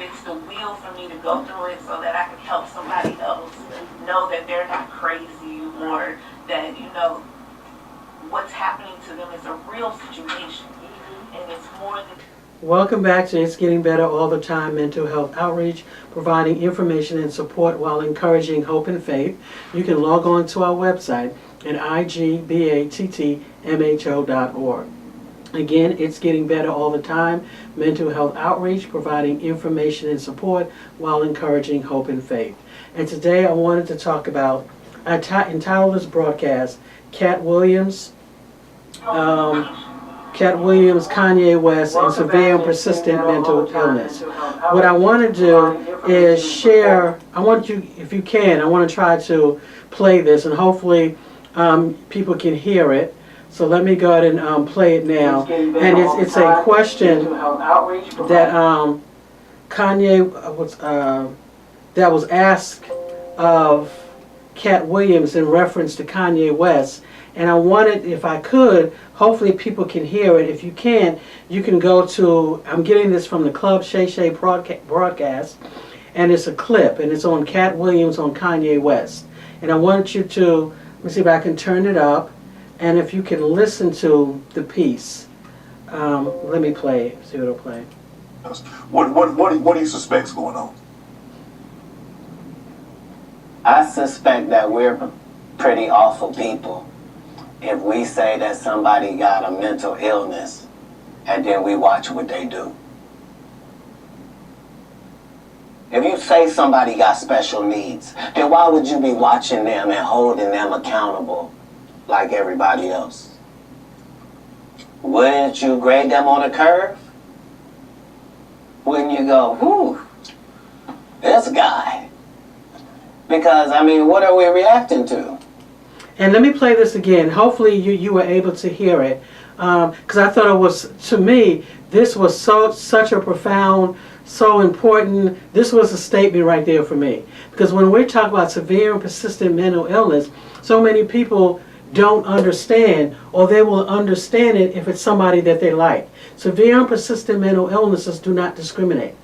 it's the will for me to go through it so that I can help somebody else know that they're not crazy, or that, what's happening to them is a real situation, and it's more than... Welcome back to It's Getting Better All the Time Mental Health Outreach, providing information and support while encouraging hope and faith. You can log on to our website at igbattmho.org. Again, It's Getting Better All the Time Mental Health Outreach, providing information and support while encouraging hope and faith. And today I wanted to talk about, I entitled this broadcast, Katt Williams, Kanye West, and severe and persistent mental illness. What I want to do is share, I want you, if you can, I want to try to play this, and hopefully people can hear it. So let me go ahead and play it now. And it's a question that Kanye that was asked of Katt Williams in reference to Kanye West. And I wanted, if I could, hopefully people can hear it. If you can't, you can go to, I'm getting this from the Club Shay Shay broadcast, and it's a clip, and it's on Katt Williams on Kanye West. And I want you to, let me see if I can turn it up, and if you can listen to the piece. Let me play it, see what it'll play. What do you suspect's going on? I suspect that we're pretty awful people if we say that somebody got a mental illness and then we watch what they do. If you say somebody got special needs, then why would you be watching them and holding them accountable like everybody else? Wouldn't you grade them on a curve? Wouldn't you go, whew, this guy? Because, I mean, what are we reacting to? And let me play this again. Hopefully you were able to hear it. Because I thought it was, to me, this was such a profound, so important. This was a statement right there for me. Because when we talk about severe and persistent mental illness, so many people don't understand, or they will understand it if it's somebody that they like. Severe and persistent mental illnesses do not discriminate.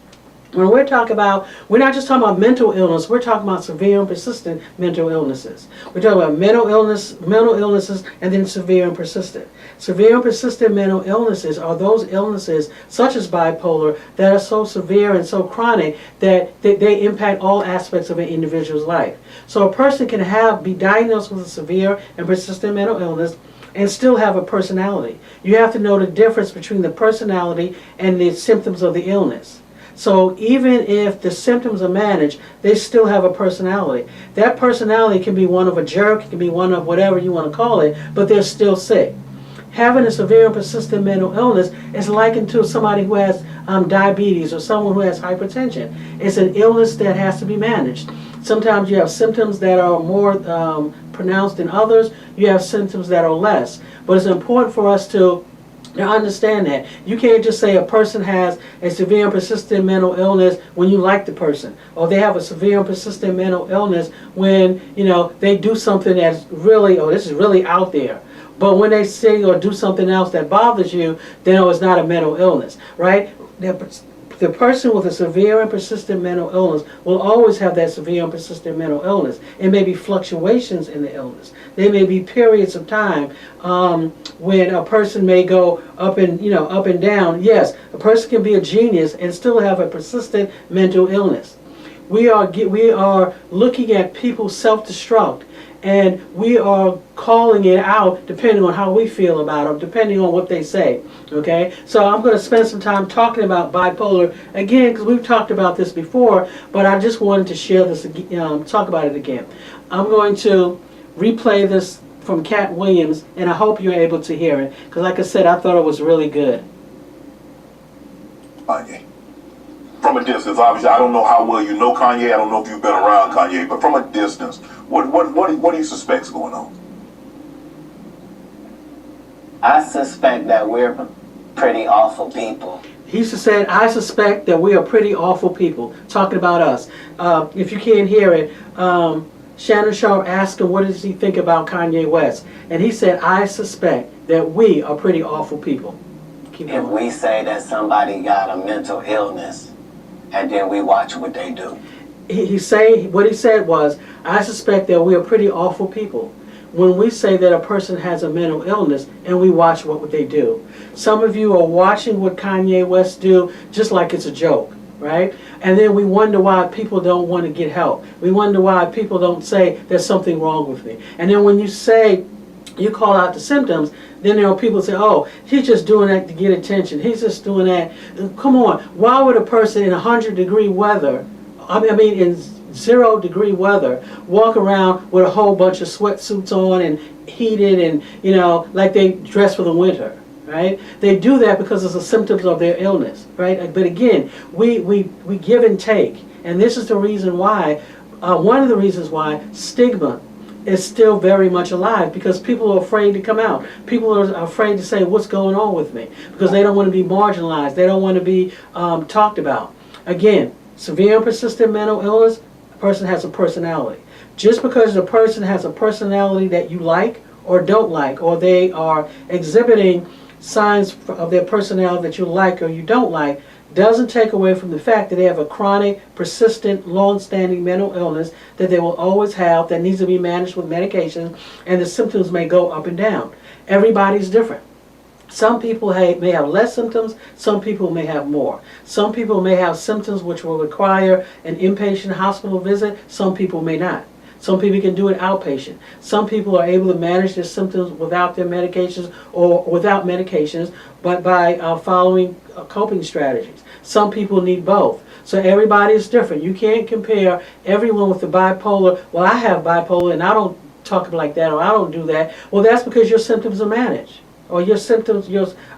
When we're talking about, we're not just talking about mental illness, we're talking about severe and persistent mental illnesses. We're talking about mental illnesses, and then severe and persistent. Severe and persistent mental illnesses are those illnesses, such as bipolar, that are so severe and so chronic that they impact all aspects of an individual's life. So a person can be diagnosed with a severe and persistent mental illness and still have a personality. You have to know the difference between the personality and the symptoms of the illness. So even if the symptoms are managed, they still have a personality. That personality can be one of a jerk, it can be one of whatever you want to call it, but they're still sick. Having a severe and persistent mental illness is likened to somebody who has diabetes or someone who has hypertension. It's an illness that has to be managed. Sometimes you have symptoms that are more pronounced than others. You have symptoms that are less. But it's important for us to understand that. You can't just say a person has a severe and persistent mental illness when you like the person, or they have a severe and persistent mental illness when, they do something that's really, this is really out there. But when they say or do something else that bothers you, then it's not a mental illness, right? The person with a severe and persistent mental illness will always have that severe and persistent mental illness. It may be fluctuations in the illness. There may be periods of time when a person may go up and down. Yes, a person can be a genius and still have a persistent mental illness. We are looking at people self-destruct, and we are calling it out depending on how we feel about them, depending on what they say. Okay, so I'm going to spend some time talking about bipolar again, because we've talked about this before, but I just wanted to share this, talk about it again. I'm going to replay this from Katt Williams, and I hope you're able to hear it, because like I said, I thought it was really good. Kanye. From a distance, obviously, I don't know how well you know Kanye. I don't know if you've been around Kanye, but from a distance, what do you suspect's going on? I suspect that we're pretty awful people. He used to say, I suspect that we are pretty awful people, talking about us. If you can't hear it, Shannon Sharp asked him, what does he think about Kanye West? And he said, I suspect that we are pretty awful people. Keep if going. we say that somebody got a mental illness and then we watch what they do? What he said was, I suspect that we are pretty awful people when we say that a person has a mental illness and we watch what they do. Some of you are watching what Kanye West do just like it's a joke, right? And then we wonder why people don't want to get help. We wonder why people don't say there's something wrong with me. And then when you call out the symptoms, then there are people who say, oh, he's just doing that to get attention. He's just doing that. Come on, why would a person in 100-degree weather, in 0-degree weather, walk around with a whole bunch of sweatsuits on and heated and, like they dress for the winter, right? They do that because it's the symptoms of their illness, right? But again, we give and take. And this is the reason why, one of the reasons why stigma is still very much alive, because people are afraid to come out. People are afraid to say what's going on with me because they don't want to be marginalized. They don't want to be talked about. Again, severe and persistent mental illness, a person has a personality. Just because the person has a personality that you like or don't like, or they are exhibiting signs of their personality that you like or you don't like, doesn't take away from the fact that they have a chronic, persistent, long-standing mental illness that they will always have that needs to be managed with medication, and the symptoms may go up and down. Everybody's different. Some people may have less symptoms, some people may have more. Some people may have symptoms which will require an inpatient hospital visit, some people may not. Some people can do it outpatient. Some people are able to manage their symptoms without their medications or without medications, but by following coping strategies. Some people need both. So everybody is different. You can't compare everyone with the bipolar. Well, I have bipolar and I don't talk like that, or I don't do that. Well, that's because your symptoms are managed. Or your symptoms,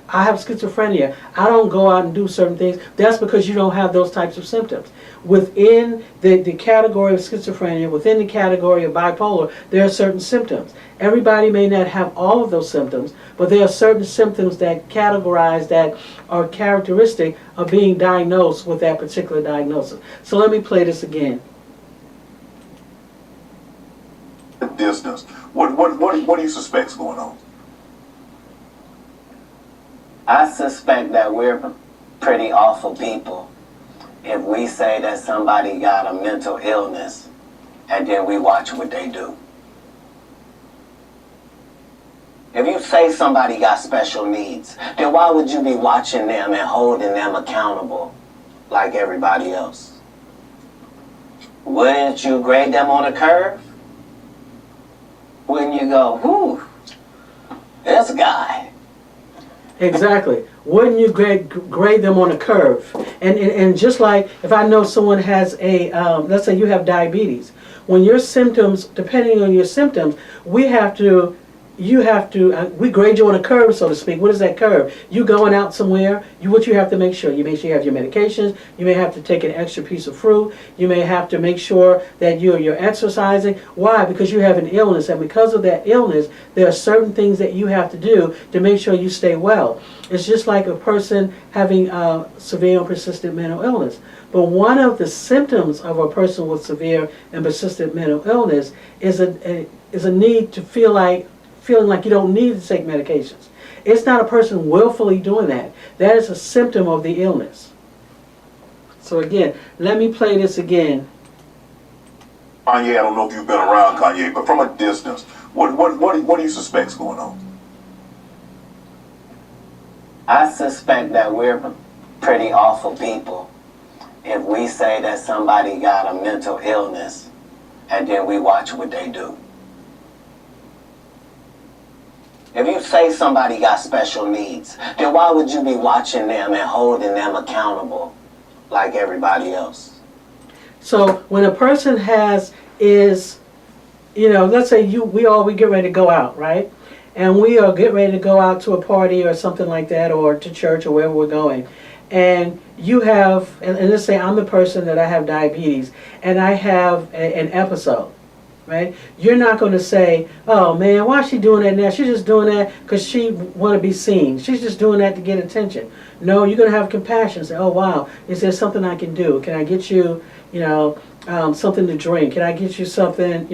I have schizophrenia. I don't go out and do certain things. That's because you don't have those types of symptoms. Within the category of schizophrenia, within the category of bipolar, there are certain symptoms. Everybody may not have all of those symptoms, but there are certain symptoms that are characteristic of being diagnosed with that particular diagnosis. So let me play this again. Distance. What do you suspect's going on? I suspect that we're pretty awful people if we say that somebody got a mental illness and then we watch what they do. If you say somebody got special needs, then why would you be watching them and holding them accountable like everybody else? Wouldn't you grade them on a curve? Wouldn't you go, whew, this guy? Exactly. Wouldn't you grade them on a curve? And just like if I know someone has let's say you have diabetes, when your symptoms, depending on your symptoms, we grade you on a curve, so to speak. What is that curve? You going out somewhere, what you have to make sure. You make sure you have your medications. You may have to take an extra piece of fruit. You may have to make sure that you're exercising. Why? Because you have an illness, and because of that illness, there are certain things that you have to do to make sure you stay well. It's just like a person having severe and persistent mental illness. But one of the symptoms of a person with severe and persistent mental illness is a need to feeling like you don't need to take medications. It's not a person willfully doing that. That is a symptom of the illness. So again, let me play this again. Kanye, I don't know if you've been around Kanye, but from a distance, what do you suspect's going on? I suspect that we're pretty awful people if we say that somebody got a mental illness and then we watch what they do. If you say somebody got special needs, then why would you be watching them and holding them accountable like everybody else? So when a person let's say we get ready to go out, right? And we are getting ready to go out to a party or something like that, or to church or wherever we're going. And you have, and let's say I'm the person that I have diabetes, and I have an episode. Right? You're not going to say, oh man, why is she doing that now? She's just doing that because she want to be seen. She's just doing that to get attention. No, you're going to have compassion. Say, oh wow, is there something I can do? Can I get you, something to drink? Can I get you something,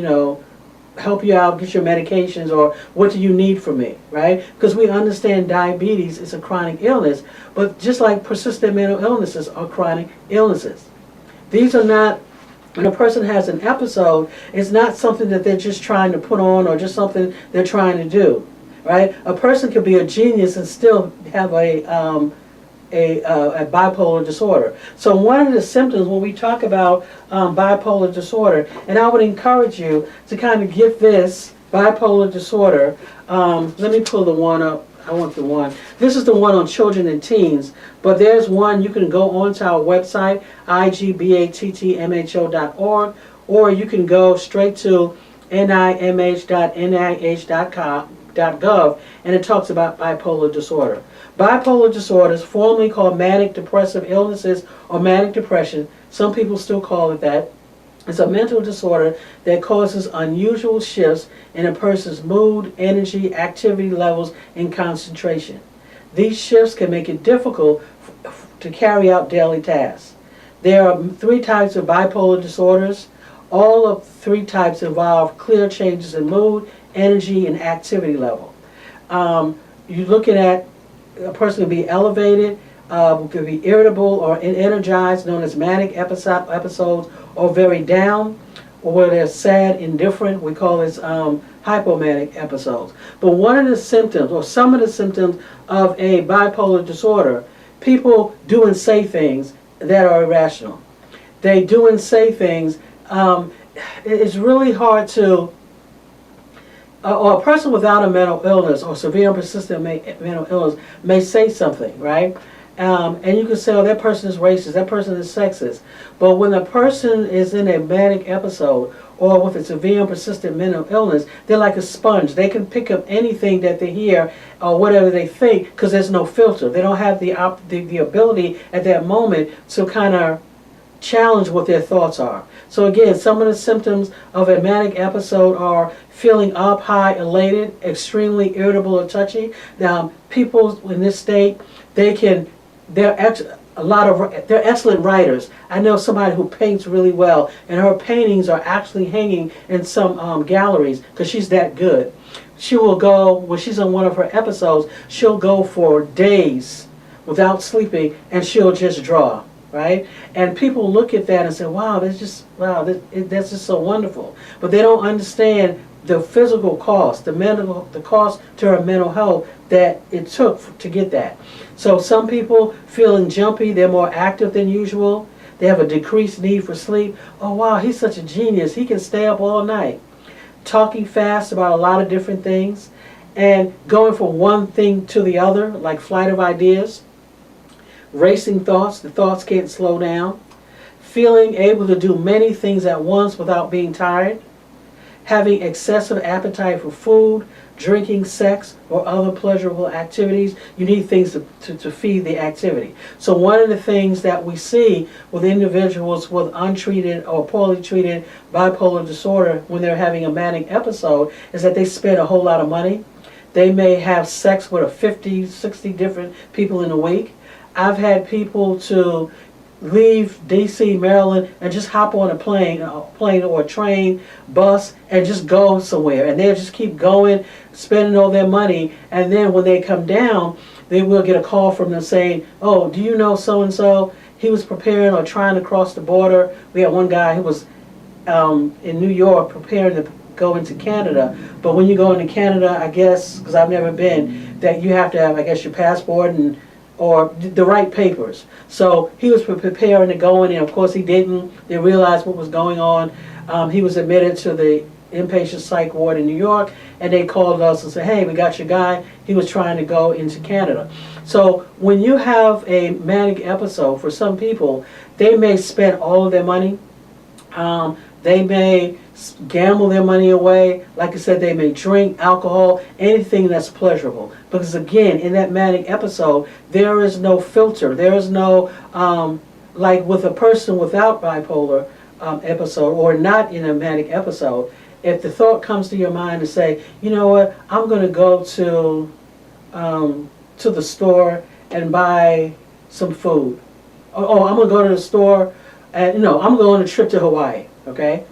help you out, get your medications, or what do you need from me, right? Because we understand diabetes is a chronic illness, but just like persistent mental illnesses are chronic illnesses. These are not, when a person has an episode, it's not something that they're just trying to put on or just something they're trying to do, right? A person could be a genius and still have a bipolar disorder. So one of the symptoms when we talk about bipolar disorder, and I would encourage you to kind of get this bipolar disorder. Let me pull the one up. I want the one. This is the one on children and teens, but there's one you can go onto our website, igbattmho.org, or you can go straight to nimh.nih.gov, and it talks about bipolar disorder. Bipolar disorder is formerly called manic depressive illnesses or manic depression. Some people still call it that. It's a mental disorder that causes unusual shifts in a person's mood, energy, activity levels, and concentration. These shifts can make it difficult to carry out daily tasks. There are 3 types of bipolar disorders. All of 3 types involve clear changes in mood, energy, and activity level. You're looking at a person could be elevated, could be irritable or energized, known as manic episodes, or very down, or where they're sad, indifferent. We call this hypomanic episodes. But one of the symptoms, or some of the symptoms of a bipolar disorder, people do and say things that are irrational. They do and say things. It's really hard to, or a person without a mental illness or severe and persistent mental illness may say something, right? And you can say, oh, that person is racist, that person is sexist. But when a person is in a manic episode or with a severe and persistent mental illness, they're like a sponge. They can pick up anything that they hear or whatever they think because there's no filter. They don't have the ability at that moment to kind of challenge what their thoughts are. So again, some of the symptoms of a manic episode are feeling up, high, elated, extremely irritable or touchy. Now, people in this state, they're excellent writers. I know somebody who paints really well, and her paintings are actually hanging in some galleries because she's that good. She will go, when she's on one of her episodes, she'll go for days without sleeping, and she'll just draw. Right? And people look at that and say, wow, that's just so wonderful. But they don't understand the physical cost, the cost to her mental health that it took to get that. So some people feeling jumpy, they're more active than usual. They have a decreased need for sleep. Oh, wow, he's such a genius. He can stay up all night. Talking fast about a lot of different things and going from one thing to the other, like flight of ideas. Racing thoughts, the thoughts can't slow down. Feeling able to do many things at once without being tired. Having excessive appetite for food, drinking, sex, or other pleasurable activities. You need things to feed the activity. So one of the things that we see with individuals with untreated or poorly treated bipolar disorder when they're having a manic episode is that they spend a whole lot of money. They may have sex with 50, 60 different people in a week. I've had people to leave D.C., Maryland, and just hop on a plane or a train, bus, and just go somewhere. And they'll just keep going, spending all their money. And then when they come down, they will get a call from them saying, oh, do you know so-and-so? He was preparing or trying to cross the border. We had one guy who was in New York preparing to go into Canada. But when you go into Canada, I guess, because I've never been, that you have to have, I guess, your passport or the right papers. So he was preparing to go in, and of course he didn't. They realized what was going on. He was admitted to the inpatient psych ward in New York, and they called us and said, hey, we got your guy. He was trying to go into Canada. So when you have a manic episode, for some people, they may spend all of their money. They may gamble their money away. Like I said, they may drink alcohol, anything that's pleasurable. Because again, in that manic episode, there is no filter. There is no, like with a person without bipolar episode or not in a manic episode, if the thought comes to your mind to say, you know what, I'm going to go to the store and buy some food. Oh, I'm going to go to the store and, I'm going on a trip to Hawaii, okay?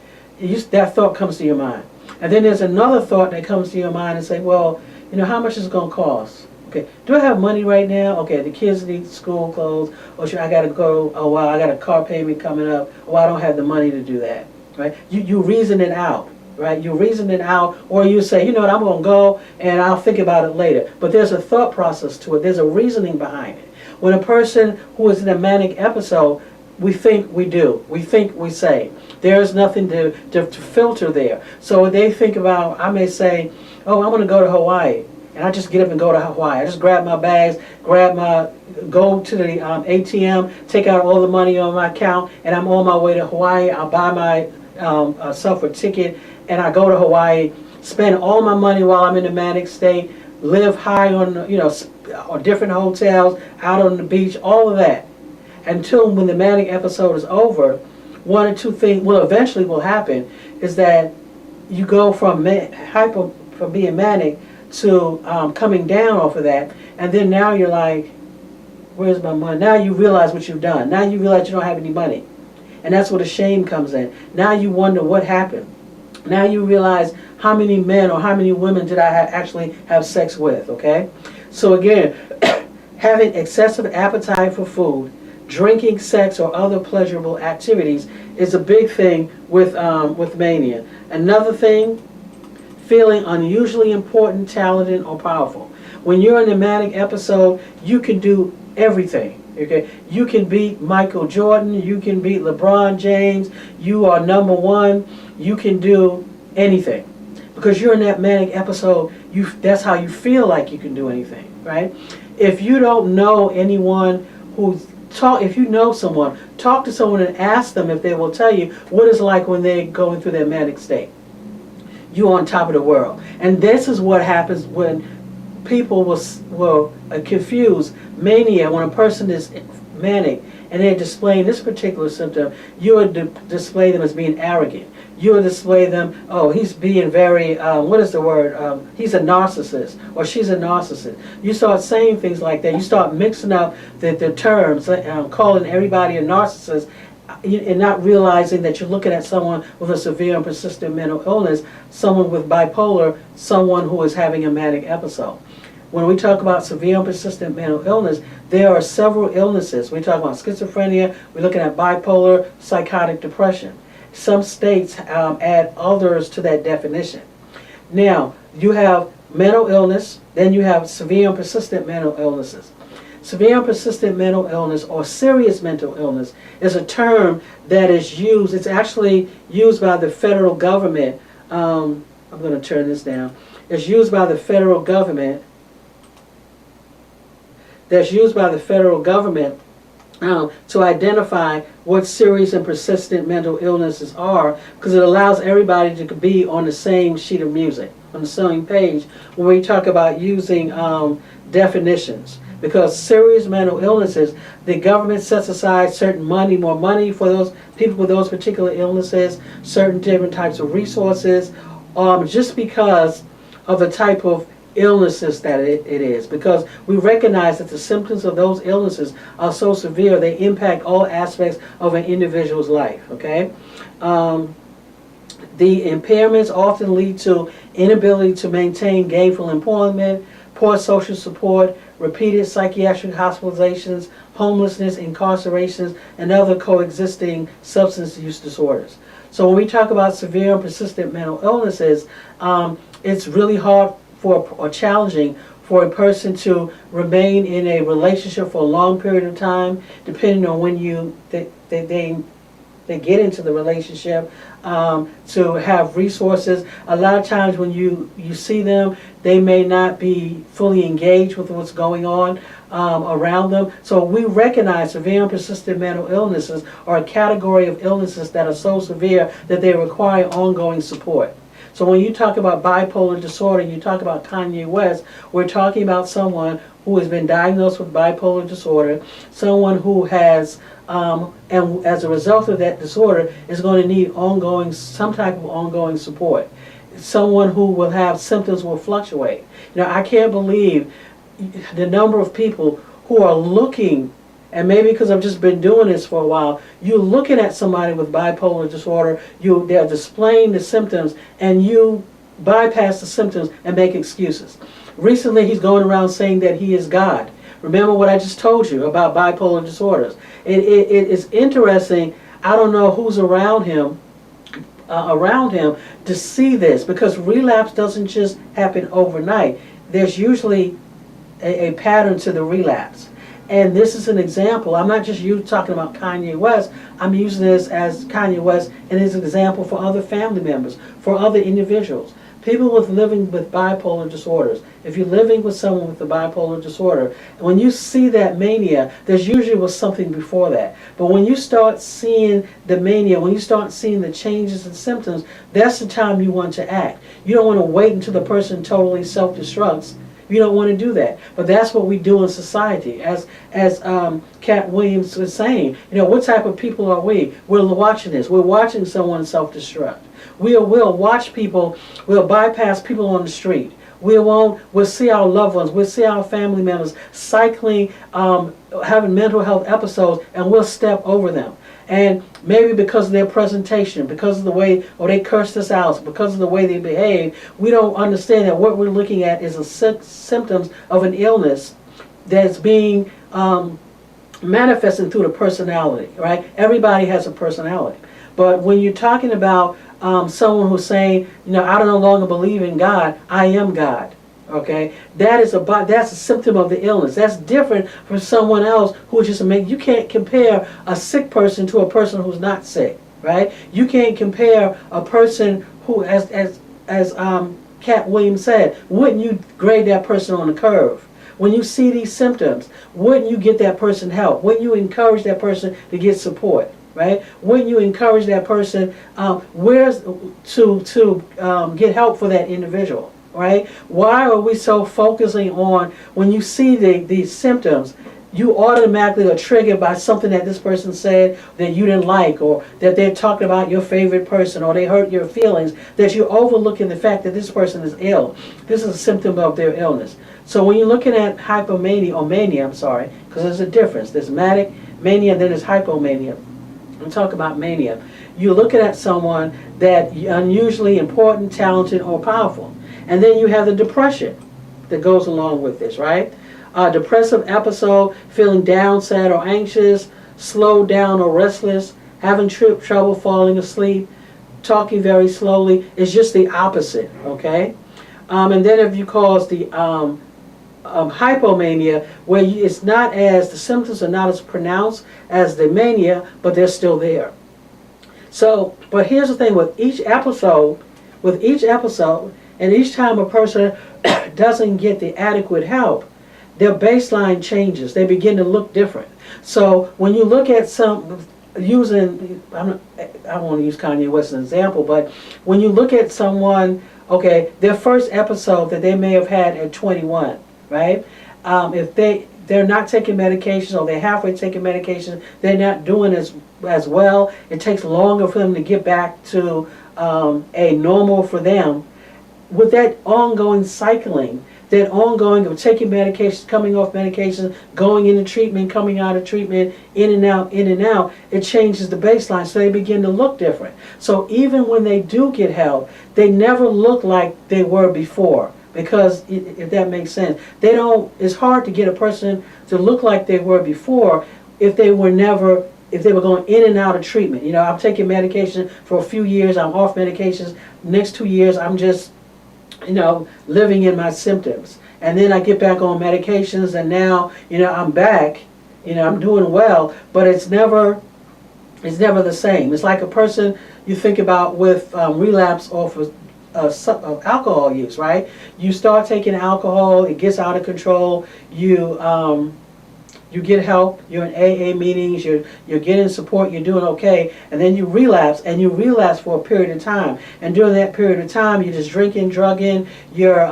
That thought comes to your mind. And then there's another thought that comes to your mind and say, well, how much is it going to cost? Okay, do I have money right now? Okay, the kids need school clothes, or should I got to go, oh wow, I got a car payment coming up, oh I don't have the money to do that, right? You reason it out, right? You reason it out, or you say, you know what, I'm going to go and I'll think about it later. But there's a thought process to it, there's a reasoning behind it. When a person who is in a manic episode, we think we do, we think we say. There's nothing to filter there. So they think about, I may say, oh, I'm going to go to Hawaii. And I just get up and go to Hawaii. I just grab my bags, go to the ATM, take out all the money on my account, and I'm on my way to Hawaii. I'll buy myself a ticket, and I go to Hawaii, spend all my money while I'm in the manic state, live high on, on different hotels, out on the beach, all of that. Until when the manic episode is over, one or two things, eventually will happen, is that you go from being manic to coming down off of that, and then now you're like, where's my money? Now you realize what you've done. Now you realize you don't have any money. And that's where the shame comes in. Now you wonder what happened. Now you realize how many men or how many women did I actually have sex with, okay? So again, having excessive appetite for food, drinking, sex, or other pleasurable activities is a big thing with mania. Another thing, feeling unusually important, talented, or powerful. When you're in a manic episode, you can do everything. Okay, you can beat Michael Jordan, you can beat LeBron James, you are number one, you can do anything. Because you're in that manic episode, that's how you feel like you can do anything, right? If you don't know anyone if you know someone, talk to someone and ask them if they will tell you what it's like when they're going through their manic state. You're on top of the world. And this is what happens when people will confuse mania. When a person is manic and they're displaying this particular symptom, you would display them as being arrogant. You would display them, oh, he's being very, what is the word? He's a narcissist, or she's a narcissist. You start saying things like that. You start mixing up the terms, calling everybody a narcissist, and not realizing that you're looking at someone with a severe and persistent mental illness, someone with bipolar, someone who is having a manic episode. When we talk about severe and persistent mental illness, there are several illnesses. We talk about schizophrenia, we're looking at bipolar, psychotic depression. Some states add others to that definition. Now, you have mental illness, then you have severe and persistent mental illnesses. Severe and persistent mental illness, or serious mental illness, is a term that is used. It's actually used by the federal government. I'm going to turn this down. It's used by the federal government. That's used by the federal government to identify what serious and persistent mental illnesses are, because it allows everybody to be on the same sheet of music, on the same page, when we talk about using definitions. Because serious mental illnesses, the government sets aside certain more money for those people with those particular illnesses, certain different types of resources, just because of the type of illnesses that it is. Because we recognize that the symptoms of those illnesses are so severe, they impact all aspects of an individual's life, okay? The impairments often lead to inability to maintain gainful employment, poor social support, repeated psychiatric hospitalizations, homelessness, incarcerations, and other coexisting substance use disorders. So when we talk about severe and persistent mental illnesses, it's really hard or challenging for a person to remain in a relationship for a long period of time, depending on when they get into the relationship, to have resources. A lot of times when you see them, they may not be fully engaged with what's going on around them. So we recognize severe and persistent mental illnesses are a category of illnesses that are so severe that they require ongoing support. So when you talk about bipolar disorder, you talk about Kanye West, we're talking about someone who has been diagnosed with bipolar disorder, someone who has, and as a result of that disorder, is going to need some type of ongoing support. Someone who will have symptoms will fluctuate. I can't believe the number of people who are looking and maybe because I've just been doing this for a while, you're looking at somebody with bipolar disorder, they're displaying the symptoms, and you bypass the symptoms and make excuses. Recently, he's going around saying that he is God. Remember what I just told you about bipolar disorders. It is interesting. I don't know who's around him to see this, because relapse doesn't just happen overnight. There's usually a pattern to the relapse. And this is an example. I'm not just talking about Kanye West. I'm using this as Kanye West and as an example for other family members, for other individuals. People living with bipolar disorders. If you're living with someone with a bipolar disorder, when you see that mania, there's usually was something before that. But when you start seeing the mania, when you start seeing the changes and symptoms, that's the time you want to act. You don't want to wait until the person totally self-destructs. You don't want to do that. But that's what we do in society. As Katt Williams was saying, what type of people are we? We're watching this. We're watching someone self-destruct. We'll watch people, we'll bypass people on the street. We'll see our loved ones, we'll see our family members cycling, having mental health episodes, and we'll step over them. And maybe because of their presentation, because of the way, or they cursed us out, because of the way they behave, we don't understand that what we're looking at is symptoms of an illness that's being manifested through the personality, right? Everybody has a personality. But when you're talking about someone who's saying, I don't no longer believe in God, I am God. Okay, that's a symptom of the illness. That's different from someone else who just you can't compare a sick person to a person who's not sick, right? You can't compare a person who, as Katt Williams said, wouldn't you grade that person on a curve? When you see these symptoms, wouldn't you get that person help? Wouldn't you encourage that person to get support? Right? Wouldn't you encourage that person to get help for that individual? Right? Why are we so focusing on, when you see these symptoms, you automatically are triggered by something that this person said that you didn't like, or that they're talking about your favorite person, or they hurt your feelings, that you're overlooking the fact that this person is ill. This is a symptom of their illness. So when you're looking at hypomania, or mania, because there's a difference. There's manic mania, and then there's hypomania. I'm talking about mania. You're looking at someone that unusually important, talented, or powerful. And then you have the depression that goes along with this, right? Depressive episode, feeling down, sad, or anxious, slowed down or restless, having trouble falling asleep, talking very slowly, is just the opposite, okay? And then if you cause the hypomania, where it's not as, the symptoms are not as pronounced as the mania, but they're still there. So, but here's the thing with each episode, and each time a person doesn't get the adequate help, their baseline changes. They begin to look different. So when you look at I don't want to use Kanye West as an example, but when you look at someone, okay, their first episode that they may have had at 21, right? If they're not taking medications, or they're halfway taking medication, they're not doing as well. It takes longer for them to get back to a normal for them. With that ongoing cycling, that ongoing of taking medications, coming off medications, going into treatment, coming out of treatment, in and out, it changes the baseline, so they begin to look different. So even when they do get help, they never look like they were before. Because, if that makes sense, it's hard to get a person to look like they were before if they were going in and out of treatment. I'm taking medication for a few years, I'm off medications, next 2 years I'm just, living in my symptoms. And then I get back on medications, and now, I'm back, I'm doing well, but it's never the same. It's like a person you think about with relapse off of alcohol use, right? You start taking alcohol, it gets out of control, you get help, you're in AA meetings, you're getting support, you're doing okay, and then you relapse for a period of time. And during that period of time, you're just drinking, drugging, you're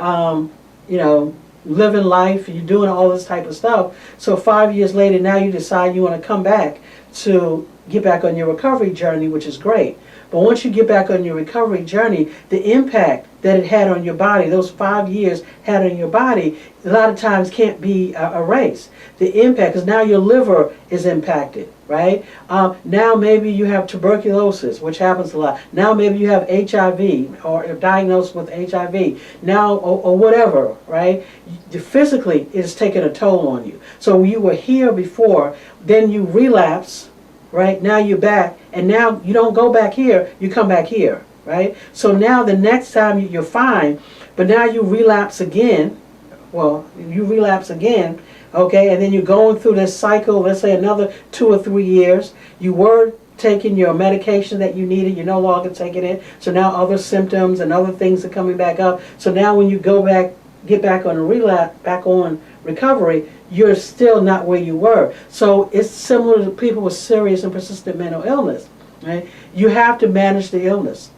living life, you're doing all this type of stuff. So 5 years later, now you decide you want to come back to get back on your recovery journey, which is great. But once you get back on your recovery journey, the impact that it had on your body, those 5 years had on your body, a lot of times can't be erased. The impact, because now your liver is impacted, right? Now maybe you have tuberculosis, which happens a lot. Now maybe you have HIV or diagnosed with HIV. Now, or whatever, right? Physically, it's taking a toll on you. So you were here before, then you relapse, right? Now you're back, and now you don't go back here, you come back here, right? So now the next time you're fine, but now you relapse again. Well, you relapse again, okay, and then you're going through this cycle, let's say another 2 or 3 years. You were taking your medication that you needed, you're no longer taking it, so now other symptoms and other things are coming back up. So now when you go back, get back on a relapse, back on recovery, you're still not where you were. So it's similar to people with serious and persistent mental illness, right? You have to manage the illness.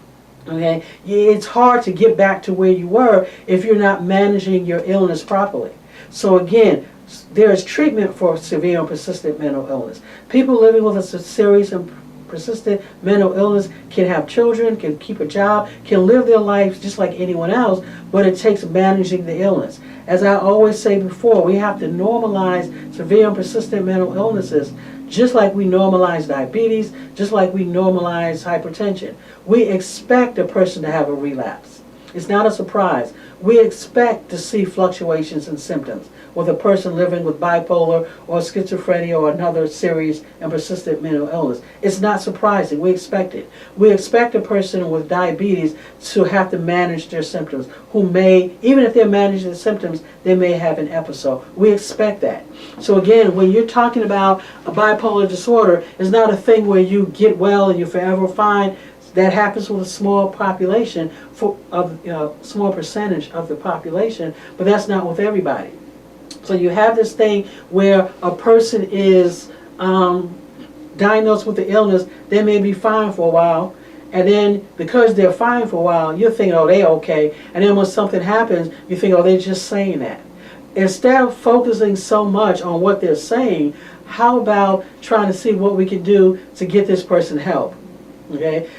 Okay, it's hard to get back to where you were if you're not managing your illness properly. So again, there is treatment for severe and persistent mental illness. People living with a serious and persistent mental illness can have children, can keep a job, can live their lives just like anyone else, but it takes managing the illness. As I always say before, we have to normalize severe and persistent mental illnesses just like we normalize diabetes, just like we normalize hypertension. We expect a person to have a relapse. It's not a surprise. We expect to see fluctuations in symptoms with a person living with bipolar or schizophrenia or another serious and persistent mental illness. It's not surprising. We expect it. We expect a person with diabetes to have to manage their symptoms, who may, even if they're managing the symptoms, they may have an episode. We expect that. So again, when you're talking about a bipolar disorder, it's not a thing where you get well and you're forever fine. That happens with a small population, small percentage of the population, but that's not with everybody. So you have this thing where a person is diagnosed with the illness, they may be fine for a while, and then because they're fine for a while, you're thinking, oh, they're okay, and then when something happens, you think, oh, they're just saying that. Instead of focusing so much on what they're saying, how about trying to see what we can do to get this person help? Okay,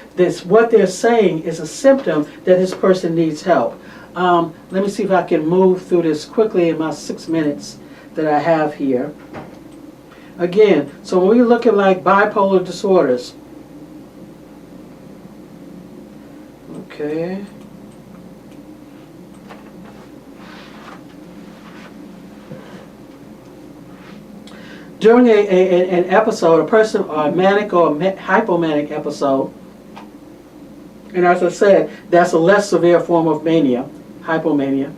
what they're saying is a symptom that this person needs help. Let me see if I can move through this quickly in my 6 minutes that I have here. Again, so when we look at like bipolar disorders, okay. During an episode, a person, or a manic or hypomanic episode, and as I said, that's a less severe form of mania, hypomania.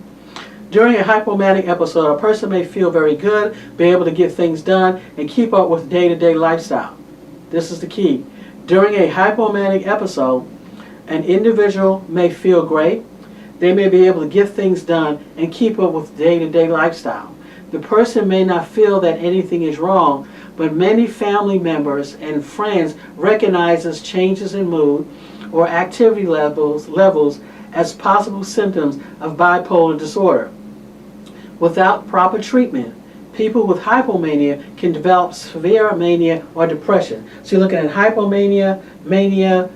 During a hypomanic episode, a person may feel very good, be able to get things done, and keep up with day-to-day lifestyle. This is the key. During a hypomanic episode, an individual may feel great, they may be able to get things done, and keep up with day-to-day lifestyle. The person may not feel that anything is wrong, but many family members and friends recognize changes in mood or activity levels as possible symptoms of bipolar disorder. Without proper treatment, people with hypomania can develop severe mania or depression. So you're looking at hypomania, mania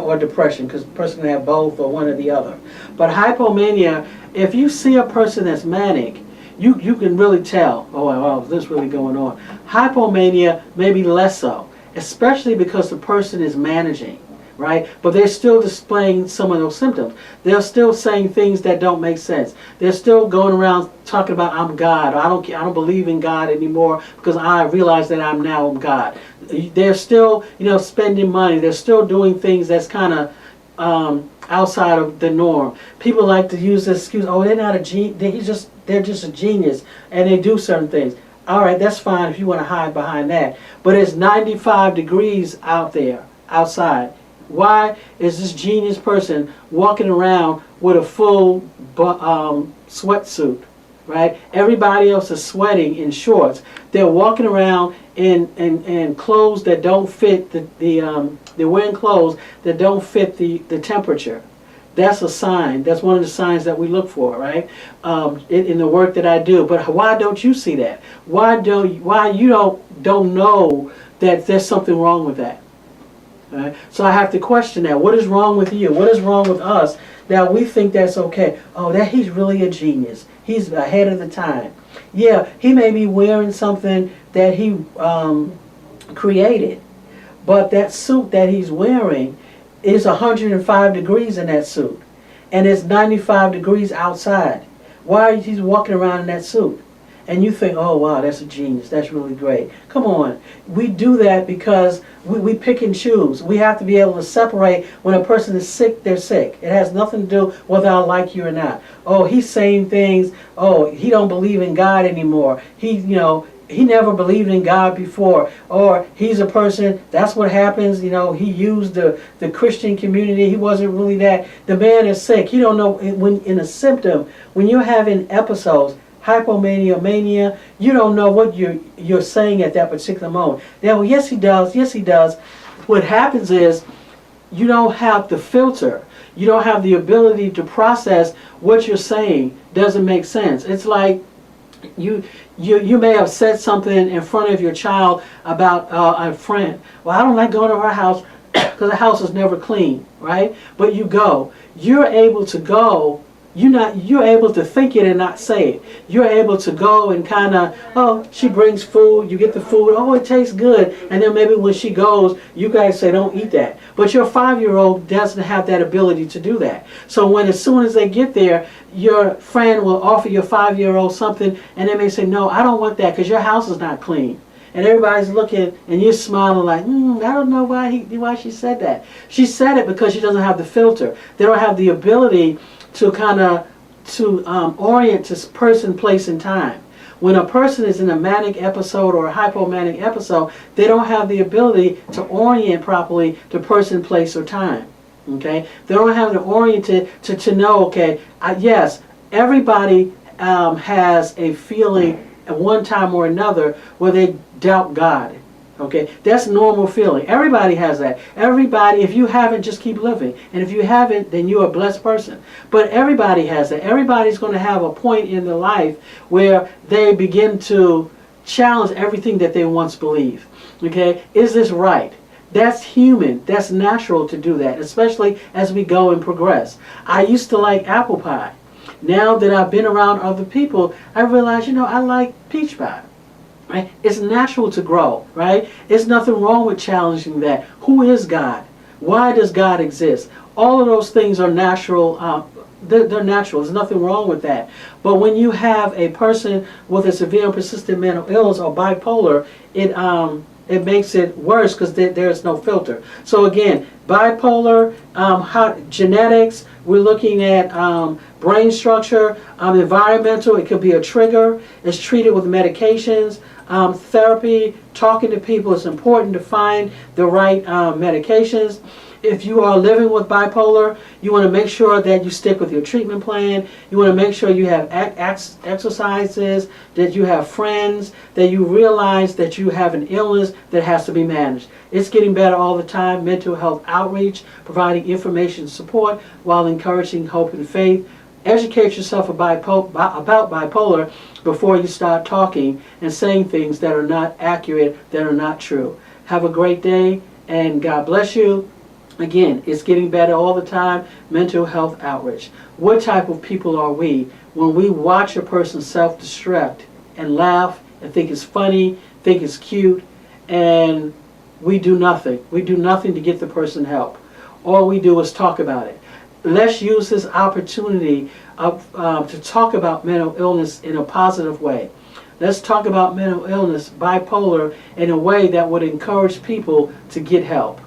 or depression, because the person can have both or one or the other. But hypomania, if you see a person that's manic, you can really tell, oh, wow, is this really going on? Hypomania may be less so, especially because the person is managing, right? But they're still displaying some of those symptoms. They're still saying things that don't make sense. They're still going around talking about, I'm God. I don't believe in God anymore because I realize that I'm God. They're still, spending money. They're still doing things that's kind of outside of the norm. People like to use this excuse, oh, they're not a genius. They're just a genius, and they do certain things. All right, that's fine if you want to hide behind that. But it's 95 degrees out there, outside. Why is this genius person walking around with a full sweatsuit, right? Everybody else is sweating in shorts. They're walking around in clothes that don't fit they're wearing clothes that don't fit the temperature. That's a sign. That's one of the signs that we look for, right? In the work that I do. But why don't you see that? Why you don't know that there's something wrong with that? Right? So I have to question that. What is wrong with you? What is wrong with us that we think that's okay? Oh, that he's really a genius. He's ahead of the time. Yeah, he may be wearing something that he created, but that suit that he's wearing is 105 degrees in that suit, and it's 95 degrees outside. Why is he walking around in that suit? And you think, oh wow, that's a genius, that's really great. Come on. We do that because we pick and choose. We have to be able to separate when a person is sick, they're sick. It has nothing to do whether I like you or not. Oh, he's saying things, oh, he don't believe in God anymore. He never believed in God before. Or he's a person, that's what happens, he used the Christian community. He wasn't really that. The man is sick. You don't know when in a symptom, when you're having episodes, hypomania, mania, you don't know what you're saying at that particular moment. Now, yes, he does. Yes, he does. What happens is you don't have the filter. You don't have the ability to process what you're saying. Doesn't make sense. It's like you may have said something in front of your child about a friend. Well, I don't like going to her house because the house is never clean, right? But you go. You're able to go. You're able to think it and not say it. You're able to go and kind of, oh, she brings food, you get the food, oh, it tastes good. And then maybe when she goes, you guys say, don't eat that. But your 5-year-old doesn't have that ability to do that. So as soon as they get there, your friend will offer your 5-year-old something, and they may say, no, I don't want that because your house is not clean. And everybody's looking, and you're smiling like, I don't know why she said that. She said it because she doesn't have the filter. They don't have the ability to orient to person, place, and time. When a person is in a manic episode or a hypomanic episode, they don't have the ability to orient properly to person, place, or time. Okay, they don't have to orient to know. Okay, yes, everybody has a feeling at one time or another where they doubt God. Okay, that's normal feeling. Everybody has that. Everybody, if you haven't, just keep living. And if you haven't, then you're a blessed person. But everybody has that. Everybody's going to have a point in their life where they begin to challenge everything that they once believed. Okay, is this right? That's human. That's natural to do that, especially as we go and progress. I used to like apple pie. Now that I've been around other people, I realize, I like peach pie. Right? It's natural to grow, right? There's nothing wrong with challenging that. Who is God? Why does God exist? All of those things are natural. They're natural. There's nothing wrong with that. But when you have a person with a severe and persistent mental illness or bipolar, it makes it worse because there's no filter. So again, bipolar, genetics, we're looking at brain structure, environmental, it could be a trigger. It's treated with medications. Therapy, talking to people, it's important to find the right medications. If you are living with bipolar, you want to make sure that you stick with your treatment plan. You want to make sure you have exercises, that you have friends, that you realize that you have an illness that has to be managed. It's getting better all the time. Mental health outreach, providing information and support while encouraging hope and faith. Educate yourself about bipolar before you start talking and saying things that are not accurate, that are not true. Have a great day, and God bless you. Again, it's getting better all the time. Mental health outreach. What type of people are we when we watch a person self-destruct and laugh and think it's funny, think it's cute, and we do nothing? We do nothing to get the person help. All we do is talk about it. Let's use this opportunity to talk about mental illness in a positive way. Let's talk about mental illness, bipolar, in a way that would encourage people to get help.